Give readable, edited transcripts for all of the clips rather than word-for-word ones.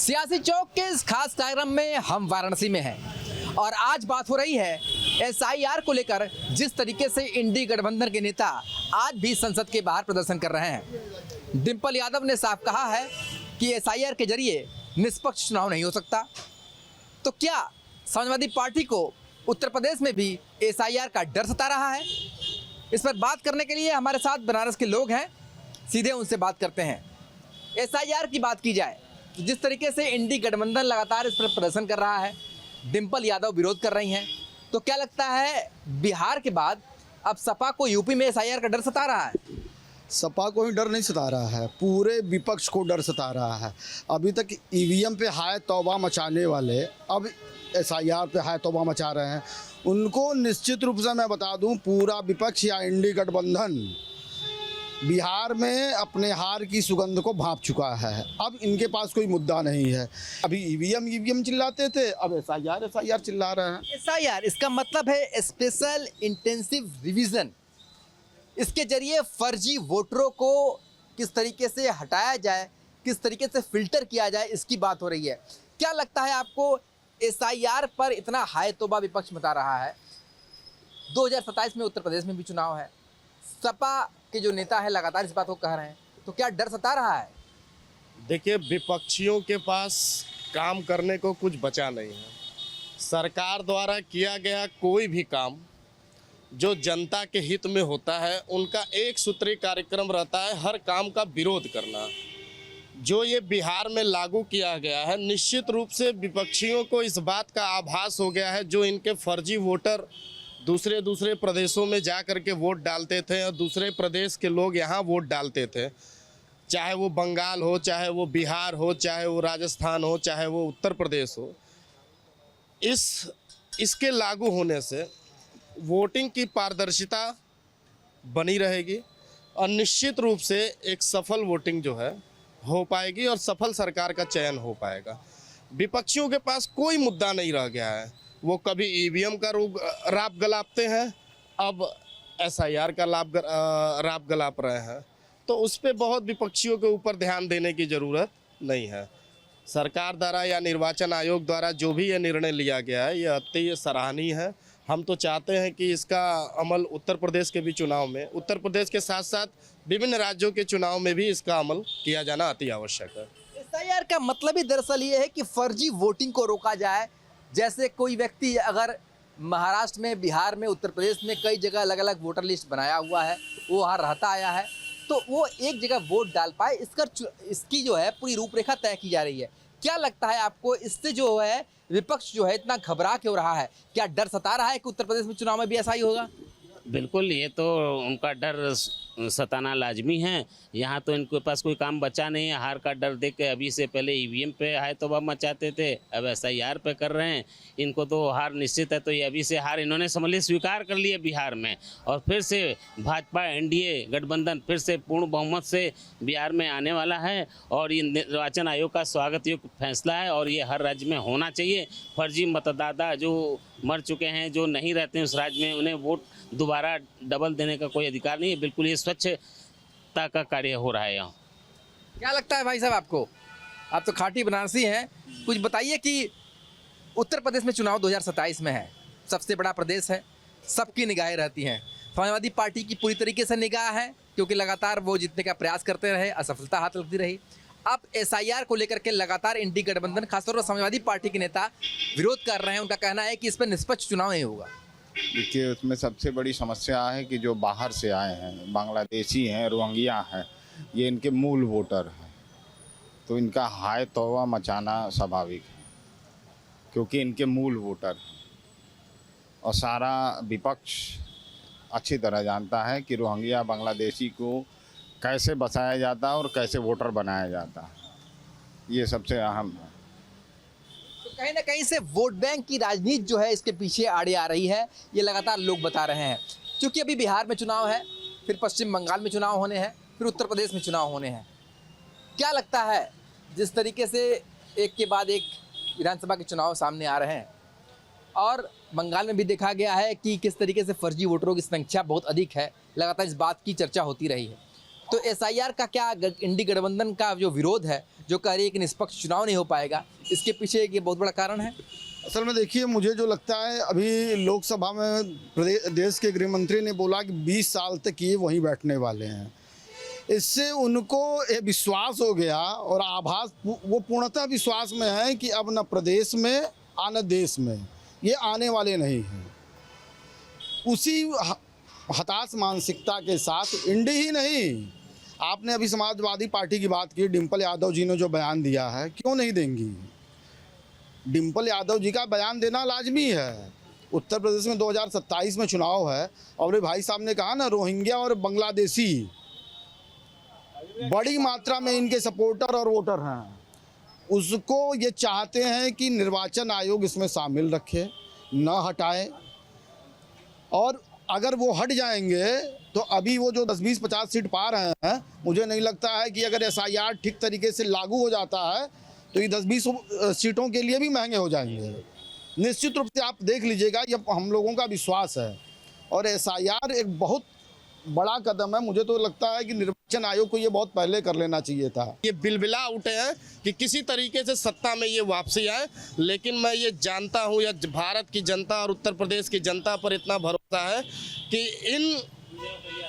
सियासी चौक के इस खास कार्यक्रम में हम वाराणसी में हैं और आज बात हो रही है एसआईआर को लेकर। जिस तरीके से इंडी गठबंधन के नेता आज भी संसद के बाहर प्रदर्शन कर रहे हैं, डिंपल यादव ने साफ कहा है कि एसआईआर के जरिए निष्पक्ष चुनाव नहीं हो सकता। तो क्या समाजवादी पार्टी को उत्तर प्रदेश में भी एसआईआर का डर सता रहा है? इस पर बात करने के लिए हमारे साथ बनारस के लोग हैं, सीधे उनसे बात करते हैं। एसआईआर की बात की जाए तो जिस तरीके से इंडी गठबंधन लगातार इस पर प्रदर्शन कर रहा है, डिंपल यादव विरोध कर रही हैं, तो क्या लगता है बिहार के बाद अब सपा को यूपी में एसआईआर का डर सता रहा है? सपा को ही डर नहीं सता रहा है, पूरे विपक्ष को डर सता रहा है। अभी तक ईवीएम पे हाय तौबा मचाने वाले अब एसआईआर पे हाय तौबा मचा रहे हैं। उनको निश्चित रूप से मैं बता दूं, पूरा विपक्ष या इंडी गठबंधन बिहार में अपने हार की सुगंध को भांप चुका है। अब इनके पास कोई मुद्दा नहीं है। अभी ईवीएम चिल्लाते थे, अब एसआईआर चिल्ला रहे हैं। एसआईआर इसका मतलब है स्पेशल इंटेंसिव रिवीजन। इसके जरिए फर्जी वोटरों को किस तरीके से हटाया जाए, किस तरीके से फिल्टर किया जाए, इसकी बात हो रही है। क्या लगता है आपको एसआईआर पर इतना हाय तौबा विपक्ष बता रहा है? 2027 में उत्तर प्रदेश में भी चुनाव है, सपा के जो नेता है लगातार इस बात को कह रहे हैं, तो क्या डर सता रहा है? देखिए, विपक्षियों के पास काम करने को कुछ बचा नहीं है। सरकार द्वारा किया गया कोई भी काम जो जनता के हित में होता है, उनका एक सूत्रीय कार्यक्रम रहता है हर काम का विरोध करना। जो ये बिहार में लागू किया गया है, निश्चित रूप से विपक्षियों को इस बात का आभास हो गया है। जो इनके फर्जी वोटर दूसरे प्रदेशों में जा कर के वोट डालते थे और दूसरे प्रदेश के लोग यहाँ वोट डालते थे, चाहे वो बंगाल हो, चाहे वो बिहार हो, चाहे वो राजस्थान हो, चाहे वो उत्तर प्रदेश हो, इसके लागू होने से वोटिंग की पारदर्शिता बनी रहेगी और निश्चित रूप से एक सफल वोटिंग जो है हो पाएगी और सफल सरकार का चयन हो पाएगा। विपक्षियों के पास कोई मुद्दा नहीं रह गया है। वो कभी ईवीएम का राब गलापते हैं, अब एसआईआर का राब गलाप रहे हैं। तो उस पर बहुत विपक्षियों के ऊपर ध्यान देने की ज़रूरत नहीं है। सरकार द्वारा या निर्वाचन आयोग द्वारा जो भी ये निर्णय लिया गया है, ये अति सराहनीय है। हम तो चाहते हैं कि इसका अमल उत्तर प्रदेश के भी चुनाव में, उत्तर प्रदेश के साथ साथ विभिन्न राज्यों के चुनाव में भी इसका अमल किया जाना अति आवश्यक है। एसआईआर का मतलब ही दरअसल ये है कि फर्जी वोटिंग को रोका जाए। जैसे कोई व्यक्ति अगर महाराष्ट्र में, बिहार में, उत्तर प्रदेश में कई जगह अलग अलग वोटर लिस्ट बनाया हुआ है, वो वहाँ रहता आया है, तो वो एक जगह वोट डाल पाए, इसकी जो है पूरी रूपरेखा तय की जा रही है। क्या लगता है आपको, इससे जो है विपक्ष जो है इतना घबरा क्यों रहा है? क्या डर सता रहा है कि उत्तर प्रदेश में चुनाव में भी ऐसा ही होगा? बिल्कुल, ये तो उनका डर सताना लाजमी है। यहाँ तो इनके पास कोई काम बचा नहीं है। हार का डर देख के अभी से पहले ईवीएम पे हाय तौबा मचाते थे, अब एसआईआर पे कर रहे हैं। इनको तो हार निश्चित है, तो ये अभी से हार इन्होंने समझ ली स्वीकार कर लिया बिहार में। और फिर से भाजपा एनडीए गठबंधन फिर से पूर्ण बहुमत से बिहार में आने वाला है और ये निर्वाचन आयोग का स्वागत योग्य फैसला है और ये हर राज्य में होना चाहिए। फर्जी मतदाता जो मर चुके हैं, जो नहीं रहते हैं उस राज्य में, उन्हें वोट दोबारा डबल देने का कोई अधिकार नहीं है। बिल्कुल ये स्वच्छता का कार्य हो रहा है यहाँ। क्या लगता है भाई साहब आपको? आप तो खाटी बनारसी हैं, कुछ बताइए कि उत्तर प्रदेश में चुनाव 2027 में है, सबसे बड़ा प्रदेश है, सबकी निगाहें रहती हैं। समाजवादी पार्टी की पूरी तरीके से निगाह है क्योंकि लगातार वो जीतने का प्रयास करते रहे, असफलता हाथ लगती रही। अब एसआईआर को लेकर के लगातार इंडी गठबंधन, खासतौर पर समाजवादी पार्टी के नेता विरोध कर रहे हैं। उनका कहना है कि इस पर निष्पक्ष चुनाव नहीं होगा। देखिए, उसमें सबसे बड़ी समस्या है कि जो बाहर से आए हैं, बांग्लादेशी हैं, रोहिंग्या हैं, ये इनके मूल वोटर हैं, तो इनका हाय तौबा मचाना स्वाभाविक है क्योंकि इनके मूल वोटर हैं। और सारा विपक्ष अच्छी तरह जानता है कि रोहिंग्या बांग्लादेशी को कैसे बसाया जाता है और कैसे वोटर बनाया जाता है। ये सबसे अहम है। तो कहीं ना कहीं से वोट बैंक की राजनीति जो है इसके पीछे आड़े आ रही है, ये लगातार लोग बता रहे हैं। क्योंकि अभी बिहार में चुनाव है, फिर पश्चिम बंगाल में चुनाव होने हैं, फिर उत्तर प्रदेश में चुनाव होने हैं। क्या लगता है, जिस तरीके से एक के बाद एक विधानसभा के चुनाव सामने आ रहे हैं और बंगाल में भी देखा गया है कि किस तरीके से फर्जी वोटरों की संख्या बहुत अधिक है, लगातार इस बात की चर्चा होती रही है, तो एसआईआर का क्या इंडी गठबंधन का जो विरोध है, जो कह रही है कि निष्पक्ष चुनाव नहीं हो पाएगा, इसके पीछे एक ये बहुत बड़ा कारण है? असल में देखिए, मुझे जो लगता है, अभी लोकसभा में देश के गृह मंत्री ने बोला कि 20 साल तक ये वहीं बैठने वाले हैं। इससे उनको ये विश्वास हो गया और आभास, वो पूर्णतः विश्वास में है कि अब न प्रदेश में न देश में ये आने वाले नहीं हैं। उसी हताश मानसिकता के साथ इंडी ही नहीं, आपने अभी समाजवादी पार्टी की बात की, डिम्पल यादव जी ने जो बयान दिया है, क्यों नहीं देंगी? डिम्पल यादव जी का बयान देना लाजमी है। उत्तर प्रदेश में 2027 में चुनाव है और भाई साहब ने कहा ना, रोहिंग्या और बांग्लादेशी बड़ी मात्रा में इनके सपोर्टर और वोटर हैं। उसको ये चाहते हैं कि निर्वाचन आयोग इसमें शामिल रखे, न हटाए, और अगर वो हट जाएंगे तो अभी वो जो 10, 20, 50 सीट पा रहे हैं, मुझे नहीं लगता है कि अगर एसआईआर ठीक तरीके से लागू हो जाता है तो ये 10-20 सीटों के लिए भी महंगे हो जाएंगे। निश्चित रूप से आप देख लीजिएगा, ये हम लोगों का विश्वास है। और एसआईआर एक बहुत बड़ा कदम है। मुझे तो लगता है कि निर्वाचन आयोग को ये बहुत पहले कर लेना चाहिए था। ये बिलबिला उठे हैं कि किसी तरीके से सत्ता में ये वापसी आए, लेकिन मैं ये जानता हूँ, या भारत की जनता और उत्तर प्रदेश की जनता पर इतना भरोसा है कि इन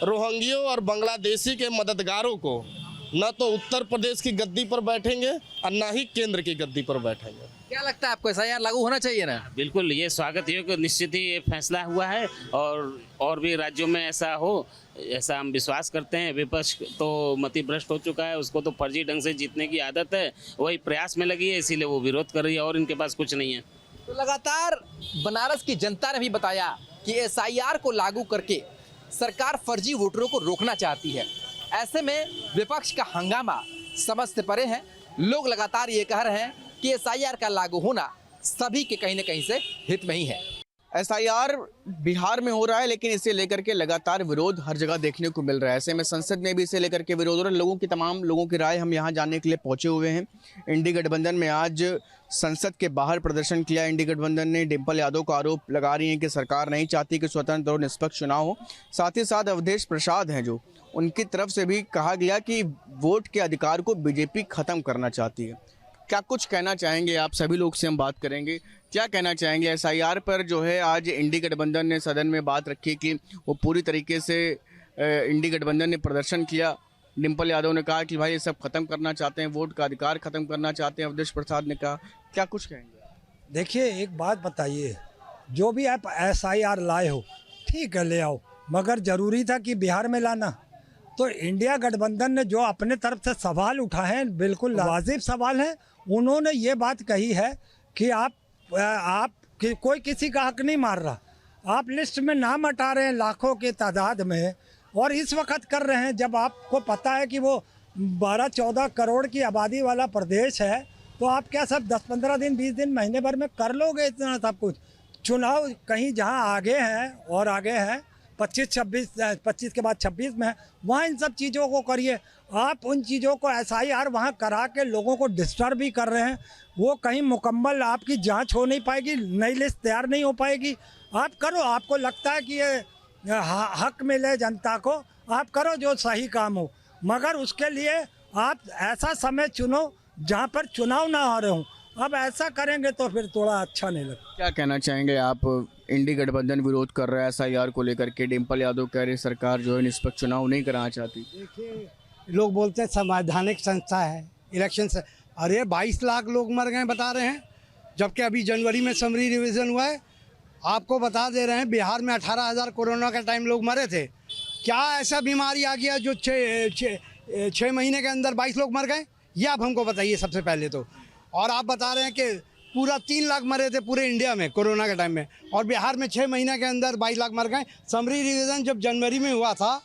रोहिंग्यों और बांग्लादेशी के मददगारों को न तो उत्तर प्रदेश की गद्दी पर बैठेंगे और न ही केंद्र की गद्दी पर बैठेंगे। क्या लगता है आपको, एसआईआर लागू होना चाहिए ना? बिल्कुल, ये स्वागत योग्य निश्चित ही ये फैसला हुआ है और भी राज्यों में ऐसा हो, ऐसा हम विश्वास करते हैं। विपक्ष तो मति भ्रष्ट हो चुका है, उसको तो फर्जी ढंग से जीतने की आदत है, वही प्रयास में लगी है, इसीलिए वो विरोध कर रही है और इनके पास कुछ नहीं है। तो लगातार बनारस की जनता ने भी बताया कि एसआईआर को लागू करके सरकार फर्जी वोटरों को रोकना चाहती है। ऐसे में विपक्ष का हंगामा समझ से परे है। लोग लगातार ये कह रहे हैं कि एसआईआर का लागू होना सभी के कहीं न कहीं से हित में ही है। एसआईआर बिहार में हो रहा है, लेकिन इसे लेकर के लगातार विरोध हर जगह देखने को मिल रहा है। ऐसे में संसद में भी इसे लेकर के विरोध हो रहा है। लोगों की, तमाम लोगों की राय हम यहाँ जानने के लिए पहुंचे हुए हैं। इंडी गठबंधन में आज संसद के बाहर प्रदर्शन किया। इंडी गठबंधन ने डिम्पल यादव को आरोप लगा रही है कि सरकार नहीं चाहती कि स्वतंत्र और निष्पक्ष चुनाव हो। साथ ही साथ अवधेश प्रसाद हैं, जो उनकी तरफ से भी कहा गया कि वोट के अधिकार को बीजेपी खत्म करना चाहती है। क्या कुछ कहना चाहेंगे आप? सभी लोग से हम बात करेंगे। क्या कहना चाहेंगे एसआईआर पर? जो है आज इंडी गठबंधन ने सदन में बात रखी कि वो पूरी तरीके से इंडी गठबंधन ने प्रदर्शन किया। डिम्पल यादव ने कहा कि भाई ये सब खत्म करना चाहते हैं, वोट का अधिकार खत्म करना चाहते हैं। अवधेश प्रसाद ने कहा, क्या कुछ कहेंगे? देखिए, एक बात बताइए, जो भी आप एसआईआर लाए हो, ठीक है, ले आओ, मगर ज़रूरी था कि बिहार में लाना? तो इंडिया गठबंधन ने जो अपने तरफ से सवाल उठाए हैं, बिल्कुल वाजिब सवाल हैं। उन्होंने ये बात कही है कि आप कोई किसी का हक नहीं मार रहा, आप लिस्ट में नाम हटा रहे हैं लाखों की तादाद में, और इस वक्त कर रहे हैं जब आपको पता है कि वो 12-14 करोड़ की आबादी वाला प्रदेश है। तो आप क्या सब 10-15 दिन, 20 दिन, महीने भर में कर लोगे इतना सब कुछ? चुनाव कहीं जहां आगे हैं और आगे हैं, 25 के बाद 26 में है, वहाँ इन सब चीज़ों को करिए। आप उन चीज़ों को एसआईआर वहाँ करा के लोगों को डिस्टर्ब भी कर रहे हैं। वो कहीं मुकम्मल आपकी जांच हो नहीं पाएगी, नई लिस्ट तैयार नहीं हो पाएगी। आप करो, आपको लगता है कि ये हक मिले जनता को, आप करो जो सही काम हो, मगर उसके लिए आप ऐसा समय चुनो जहाँ पर चुनाव ना हो रहे हों। अब ऐसा करेंगे तो फिर थोड़ा अच्छा नहीं लगता। क्या कहना चाहेंगे आप? इंडी गठबंधन विरोध कर रहा है एसआईआर को लेकर के। डिम्पल यादव कह रहे सरकार जो है निष्पक्ष चुनाव नहीं कराना चाहती। देखिए, लोग बोलते हैं संवैधानिक संस्था है, इलेक्शन से, अरे 22 लाख लोग मर गए बता रहे हैं, जबकि अभी जनवरी में समरी रिवीजन हुआ है। आपको बता दे रहे हैं बिहार में 18,000 कोरोना का टाइम लोग मरे थे। क्या ऐसा बीमारी आ गया जो 6 महीने के अंदर 22 लोग मर गए? ये आप हमको बताइए सबसे पहले तो। और आप बता रहे हैं कि पूरा 3 लाख मरे थे पूरे इंडिया में कोरोना के टाइम में, और बिहार में 6 महीने के अंदर 22 लाख मर गए। समरी रिवीजन जब जनवरी में हुआ था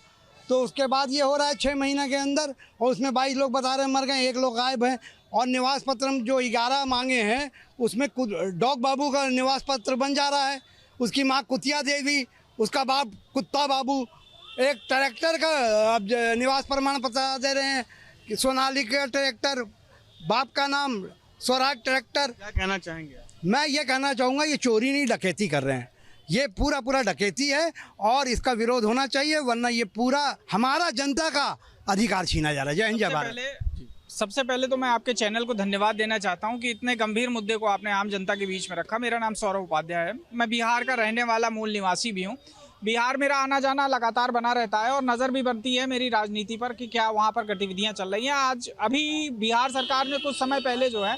तो उसके बाद ये हो रहा है 6 महीने के अंदर, और उसमें 22 लोग बता रहे हैं मर गए, 1 लोग गायब हैं। और निवास पत्र जो 11 मांगे हैं उसमें डॉग बाबू का निवास पत्र बन जा रहा है, उसकी माँ कुतिया देवी, उसका बाप कुत्ता बाबू। एक ट्रैक्टर का अब निवास प्रमाण पत्र दे रहे हैं कि सोनालिका ट्रैक्टर, बाप का नाम स्वराज ट्रैक्टर। क्या कहना चाहेंगे? मैं ये कहना चाहूँगा, ये चोरी नहीं डकैती कर रहे हैं, ये पूरा डकैती है और इसका विरोध होना चाहिए, वरना ये पूरा हमारा जनता का अधिकार छीना जा रहा है। जय हिंद, जय भारत। सबसे पहले तो मैं आपके चैनल को धन्यवाद देना चाहता हूं कि इतने गंभीर मुद्दे को आपने आम जनता के बीच में रखा। मेरा नाम सौरभ उपाध्याय है, मैं बिहार का रहने वाला मूल निवासी भी हूं। बिहार मेरा आना जाना लगातार बना रहता है और नज़र भी बनती है मेरी राजनीति पर कि क्या वहां पर गतिविधियां चल रही हैं। आज अभी बिहार सरकार ने कुछ समय पहले जो है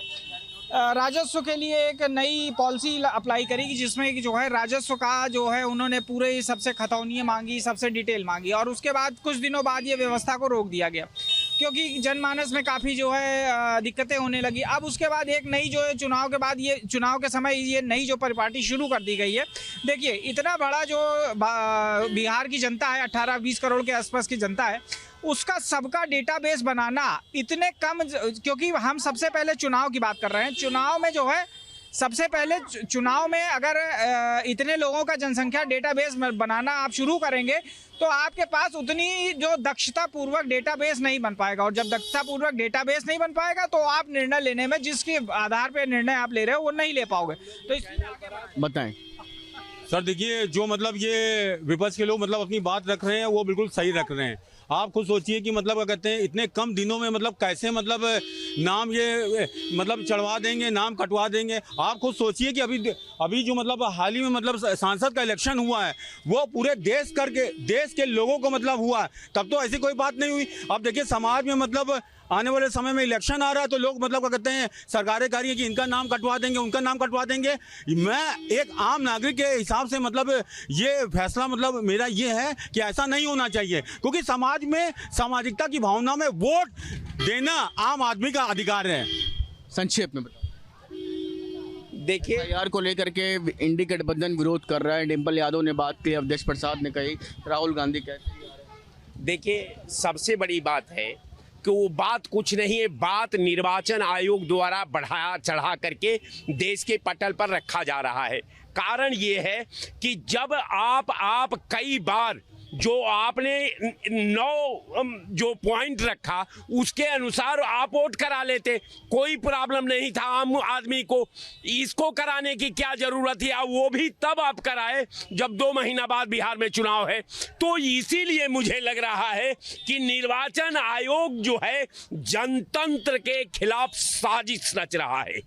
राजस्व के लिए एक नई पॉलिसी अप्लाई करी जिसमें कि जो है राजस्व का जो है उन्होंने पूरे सबसे खतौनियाँ मांगी, सबसे डिटेल मांगी और उसके बाद कुछ दिनों बाद ये व्यवस्था को रोक दिया गया क्योंकि जनमानस में काफ़ी जो है दिक्कतें होने लगी। अब उसके बाद एक नई जो है चुनाव के बाद ये चुनाव के समय ये नई जो परिपाटी शुरू कर दी गई है। देखिए इतना बड़ा जो बिहार की जनता है, 18-20 करोड़ के आसपास की जनता है, उसका सबका डेटाबेस बनाना इतने कम, क्योंकि हम सबसे पहले चुनाव की बात कर रहे हैं। चुनाव में जो है सबसे पहले चुनाव में अगर इतने लोगों का जनसंख्या डेटाबेस बनाना आप शुरू करेंगे तो आपके पास उतनी जो दक्षता पूर्वक डेटाबेस नहीं बन पाएगा और जब दक्षता पूर्वक डेटाबेस नहीं बन पाएगा तो आप निर्णय लेने में जिसके आधार पर निर्णय आप ले रहे हो वो नहीं ले पाओगे। तो इसलिए बताएं सर। देखिए जो मतलब ये विपक्ष के लोग मतलब अपनी बात रख रहे हैं वो बिल्कुल सही रख रहे हैं। आप खुद सोचिए कि मतलब क्या कहते हैं इतने कम दिनों में मतलब कैसे मतलब नाम ये मतलब चढ़वा देंगे, नाम कटवा देंगे। आप खुद सोचिए कि अभी जो मतलब हाल ही में मतलब सांसद का इलेक्शन हुआ है वो पूरे देश के लोगों को मतलब हुआ है, तब तो ऐसी कोई बात नहीं हुई। अब देखिए समाज में मतलब आने वाले समय में इलेक्शन आ रहा है तो लोग मतलब क्या कहते हैं सरकारें कह रही हैं कि इनका नाम कटवा देंगे, उनका नाम कटवा देंगे। मैं एक आम नागरिक के हिसाब से मतलब ये फैसला मतलब मेरा ये है कि ऐसा नहीं होना चाहिए क्योंकि समाज में सामाजिकता की भावना में वोट देना आम आदमी का अधिकार है। संक्षेप में देखिए एसआईआर को लेकर के इंडी गठबंधन विरोध कर रहा है। डिम्पल यादव ने बात की, अवधेश प्रसाद ने कही, राहुल गांधी कहते। देखिए सबसे बड़ी बात है कि वो बात कुछ नहीं है, बात निर्वाचन आयोग द्वारा बढ़ाया चढ़ा करके देश के पटल पर रखा जा रहा है। कारण ये है कि जब आप कई बार जो आपने 9 जो पॉइंट रखा उसके अनुसार आप वोट करा लेते, कोई प्रॉब्लम नहीं था आम आदमी को। इसको कराने की क्या जरूरत है? वो भी तब आप कराए जब 2 महीना बाद बिहार में चुनाव है। तो इसीलिए मुझे लग रहा है कि निर्वाचन आयोग जो है जनतंत्र के खिलाफ साजिश रच रहा है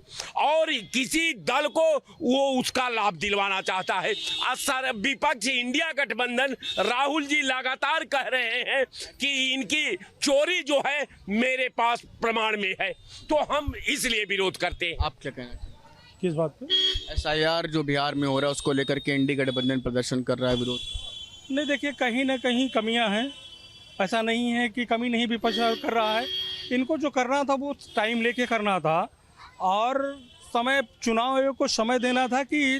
और किसी दल को वो उसका लाभ दिलवाना चाहता है। असर विपक्ष इंडिया गठबंधन राहुल जी लगातार कह रहे हैं कि इनकी चोरी जो है मेरे पास प्रमाण में है, तो हम इसलिए विरोध करते हैं। आप क्या कहना चाहिए? किस बात पे? एसआईआर जो बिहार में हो रहा है उसको लेकर के इंडी गठबंधन प्रदर्शन कर रहा है, विरोध। नहीं देखिए कहीं ना कहीं कमियां हैं, ऐसा नहीं है कि कमी नहीं विपक्ष कर रहा है। इनको जो करना था वो टाइम लेके करना था और समय चुनाव आयोग को समय देना था कि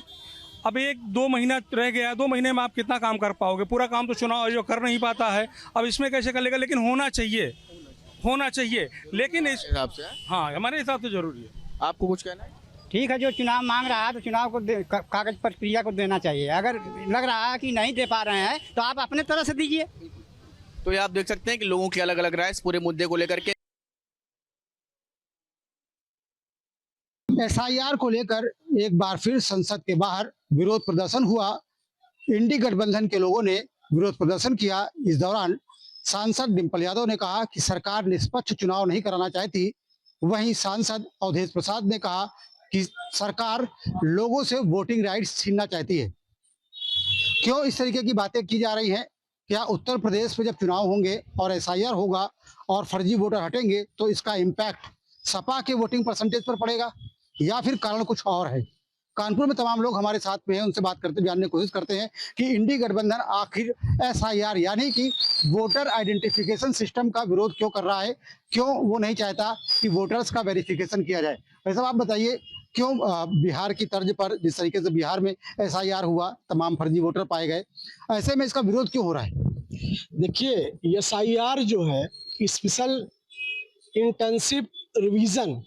अब 1-2 महीना रह गया, 2 महीने में आप कितना काम कर पाओगे? पूरा काम तो चुनाव आयोग कर नहीं पाता है, अब इसमें कैसे कर लेगा? लेकिन होना चाहिए लेकिन इस हिसाब से हाँ हमारे हिसाब से जरूरी है। आपको कुछ कहना है? ठीक है, जो चुनाव मांग रहा है तो चुनाव को कागज प्रक्रिया को देना चाहिए। अगर लग रहा है कि नहीं दे पा रहे हैं तो आप अपने तरह से दीजिए। तो ये आप देख सकते हैं कि लोगों की अलग अलग राय इस पूरे मुद्दे को लेकर के। एसआईआर को लेकर एक बार फिर संसद के बाहर विरोध प्रदर्शन हुआ। इंडी गठबंधन के लोगों ने विरोध प्रदर्शन किया। इस दौरान सांसद डिम्पल यादव ने कहा कि सरकार निष्पक्ष चुनाव नहीं कराना चाहती। वहीं सांसद अवधेश प्रसाद ने कहा कि सरकार लोगों से वोटिंग राइट्स छीनना चाहती है। क्यों इस तरीके की बातें की जा रही हैं? क्या उत्तर प्रदेश में जब चुनाव होंगे और एसआईआर होगा और फर्जी वोटर हटेंगे तो इसका इम्पैक्ट सपा के वोटिंग परसेंटेज पर पड़ेगा या फिर कारण कुछ और है? कानपुर में तमाम लोग हमारे साथ में हैं, उनसे बात करते जानने की कोशिश करते हैं कि इंडी गठबंधन आखिर एसआईआर यानी कि वोटर आइडेंटिफिकेशन सिस्टम का विरोध क्यों कर रहा है, क्यों वो नहीं चाहता कि वोटर्स का वेरिफिकेशन किया जाए। वैसे आप बताइए क्यों बिहार की तर्ज पर जिस तरीके से बिहार में एसआईआर हुआ, तमाम फर्जी वोटर पाए गए, ऐसे में इसका विरोध क्यों हो रहा है? देखिए एसआईआर जो है स्पेशल इंटेंसिव रिवीजन,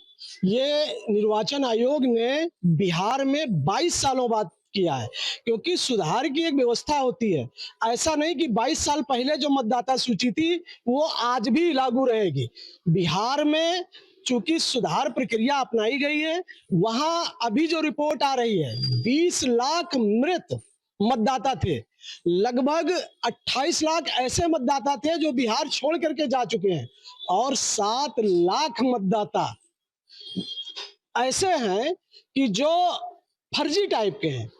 ये निर्वाचन आयोग ने बिहार में 22 सालों बाद किया है क्योंकि सुधार की एक व्यवस्था होती है। ऐसा नहीं कि 22 साल पहले जो मतदाता सूची थी वो आज भी लागू रहेगी। बिहार में चूंकि सुधार प्रक्रिया अपनाई गई है, वहां अभी जो रिपोर्ट आ रही है 20 लाख मृत मतदाता थे। लगभग 28 लाख ऐसे मतदाता थे जो बिहार छोड़ करके जा चुके हैं और 7 लाख मतदाता ऐसे हैं कि जो फर्जी टाइप के हैं।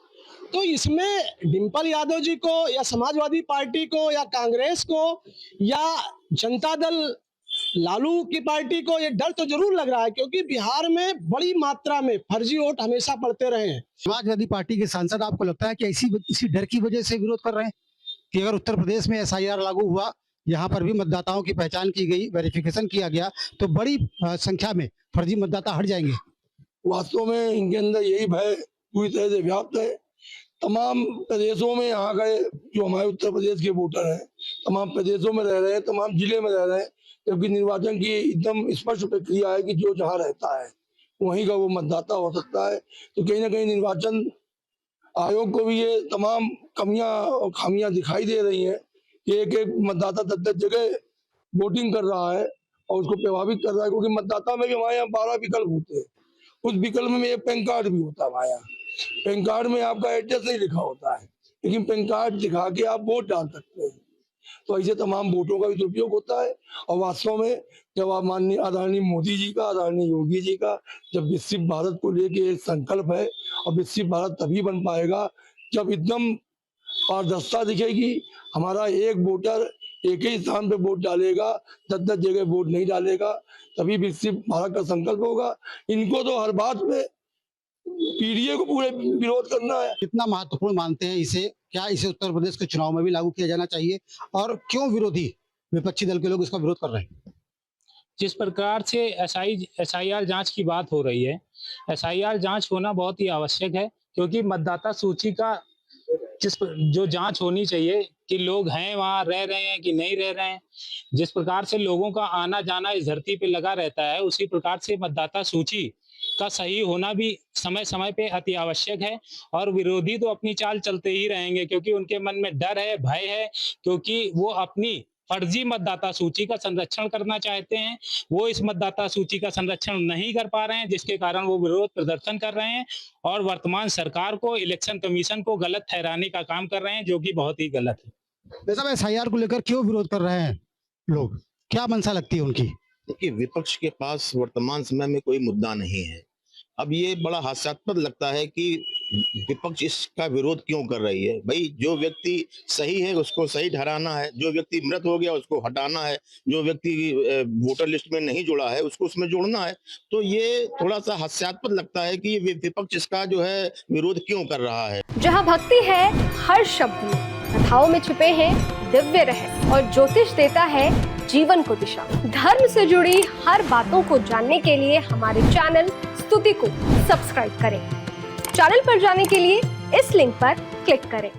तो इसमें डिम्पल यादव जी को या समाजवादी पार्टी को या कांग्रेस को या जनता दल लालू की पार्टी को ये डर तो जरूर लग रहा है, क्योंकि बिहार में बड़ी मात्रा में फर्जी वोट हमेशा पड़ते रहे हैं। समाजवादी पार्टी के सांसद आपको लगता है कि इसी डर की वजह से विरोध कर रहे हैं कि अगर उत्तर प्रदेश में SIR लागू हुआ, यहाँ पर भी मतदाताओं की पहचान की गई, वेरिफिकेशन किया गया, तो बड़ी संख्या में फर्जी मतदाता हट जाएंगे? वास्तव में इनके अंदर यही भय पूरी तरह से व्याप्त है। तमाम प्रदेशों में यहाँ गए जो हमारे उत्तर प्रदेश के वोटर हैं, तमाम प्रदेशों में रह रहे हैं, तमाम जिले में रह रहे हैं, क्योंकि निर्वाचन की एकदम स्पष्ट प्रक्रिया है कि जो जहाँ रहता है वहीं का वो मतदाता हो सकता है। तो कहीं ना कहीं निर्वाचन आयोग को भी ये तमाम कमियां और खामियां दिखाई दे रही हैं कि एक एक मतदाता 10-10 जगह वोटिंग कर रहा है और उसको प्रभावित कर रहा है, क्योंकि मतदाता में भी हमारे यहाँ 12 विकल्प होते हैं। उस विकल्प में एक पैन कार्ड भी होता है हमारे यहाँ। पैन कार्ड में आपका एड्रेस नहीं लिखा होता है, लेकिन पैन कार्ड दिखा के आप वोट डाल सकते हैं। तो ऐसे तमाम वोटों का भी दुरुपयोग होता है। और वास्तव में जब आप माननीय आदरणीय मोदी जी का, आदरणीय योगी जी का जब विकसित भारत को लेके एक संकल्प है, और विकसित भारत तभी बन पाएगा जब एकदम पारदर्शिता दिखेगी। हमारा एक वोटर एक ही स्थान पे वोट डालेगा, 10-10 जगह वोट नहीं डालेगा, तभी विकसित भारत का संकल्प होगा। इनको तो हर बात में पीडीए को पूरे विरोध करना है। कितना महत्वपूर्ण मानते हैं इसे? क्या इसे उत्तर प्रदेश के चुनाव में भी लागू किया जाना चाहिए, और क्यों विरोधी विपक्षी दल के लोग इसका विरोध कर रहे हैं? जिस प्रकार से SIR जांच की बात हो रही है, SIR जांच होना बहुत ही आवश्यक है, क्योंकि मतदाता सूची का जो जांच होनी चाहिए कि लोग हैं वहाँ, रह रहे हैं कि नहीं रह रहे हैं। जिस प्रकार से लोगों का आना जाना इस धरती पे लगा रहता है, उसी प्रकार से मतदाता सूची का सही होना भी समय समय पे अति आवश्यक है। और विरोधी तो अपनी चाल चलते ही रहेंगे, क्योंकि उनके मन में डर है, भय है, क्योंकि वो अपनी फर्जी मतदाता सूची का संरक्षण करना चाहते हैं। वो इस मतदाता सूची का संरक्षण नहीं कर पा रहे हैं, जिसके कारण वो विरोध प्रदर्शन कर रहे हैं और वर्तमान सरकार को, इलेक्शन कमीशन को गलत ठहराने का काम कर रहे हैं, जो कि बहुत ही गलत है। वैसे SIR को लेकर क्यों विरोध कर रहे हैं लोग? क्या मंशा लगती है उनकी? देखिए, विपक्ष के पास वर्तमान समय में कोई मुद्दा नहीं है। अब ये बड़ा हास्यास्पद लगता है कि विपक्ष इसका विरोध क्यों कर रही है। भाई, जो व्यक्ति सही है उसको सही ठहराना है, जो व्यक्ति मृत हो गया उसको हटाना है, जो व्यक्ति वोटर लिस्ट में नहीं जुड़ा है उसको उसमें जोड़ना है। तो ये थोड़ा सा हास्यास्पद लगता है कि विपक्ष इसका जो है विरोध क्यों कर रहा है। जहाँ भक्ति है हर शब्द में, कथाओं में छुपे हैं दिव्य रहस्य, और ज्योतिष देता है जीवन को दिशा। धर्म से जुड़ी हर बातों को जानने के लिए हमारे चैनल स्तुति को सब्सक्राइब करें। चैनल पर जाने के लिए इस लिंक पर क्लिक करें।